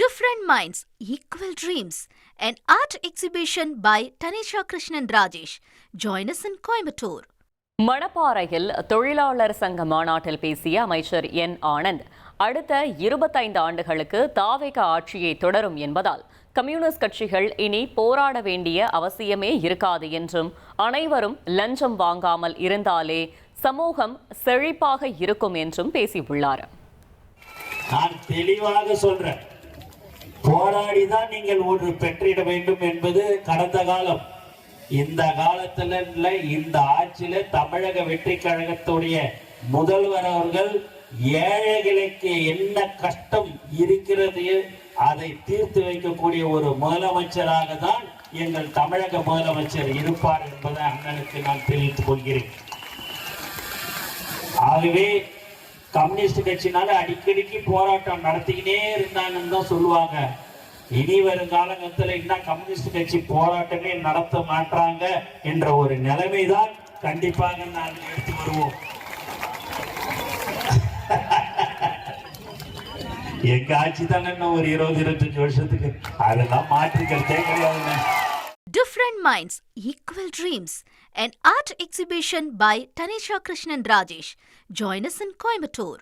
Different Minds, Equal Dreams, an art exhibition by Tanisha Krishnan Rajesh. Join us in Coimbatore. மணப்பாறையில் தொழிலாளர் சங்க மாநாட்டில் பேசிய அமைச்சர் என் ஆனந்த், அடுத்த 25 ஆண்டுகளுக்கு தாவேக ஆட்சியை தொடரும் என்பதால் கம்யூனிஸ்ட் கட்சிகள் இனி போராட வேண்டிய அவசியமே இருக்காது என்றும், அனைவரும் லஞ்சம் வாங்காமல் இருந்தாலே சமூகம் செழிப்பாக இருக்கும் என்றும் பேசியுள்ளார். நான் தெளிவாக சொல்றேன், போராடிதான் நீங்கள் ஒன்று பெற்றிட வேண்டும் என்பது கடந்த காலம். இந்த காலத்துல இந்த ஆட்சியில தமிழக வெற்றி கழகத்துடைய முதல்வர் அவர்கள் ஏழைகளுக்கு என்ன கஷ்டம் இருக்கிறது அதை தீர்த்து வைக்கக்கூடிய ஒரு முதலமைச்சராக தான் எங்கள் தமிழக முதலமைச்சர் இருப்பார் என்பதை அண்ணனுக்கு நான் தெரிவித்துக் கொள்கிறேன். ஆகவே கம்யூனிஸ்ட் கட்சினால அடிக்கடிக்கு போராட்டம் நடத்திக்கிட்டே இருந்தாங்கன்னு தான் சொல்லுவாங்க. இனி வரும் காலகட்டத்தில் இன்னும் கம்யூனிஸ்ட் கட்சி போராட்டமே நடத்த மாட்டாங்க என்ற ஒரு நிலைமைதான் கண்டிப்பாக நாங்கள் எடுத்து வருவோம். எங்க ஆட்சி தானே ஒரு 20-25 வருஷத்துக்கு, அதெல்லாம் மாற்றுக்கிறதே கிடையாது. Different Minds, Equal Dreams, an art exhibition by Tanisha Krishnan Rajesh. Join us in Coimbatore.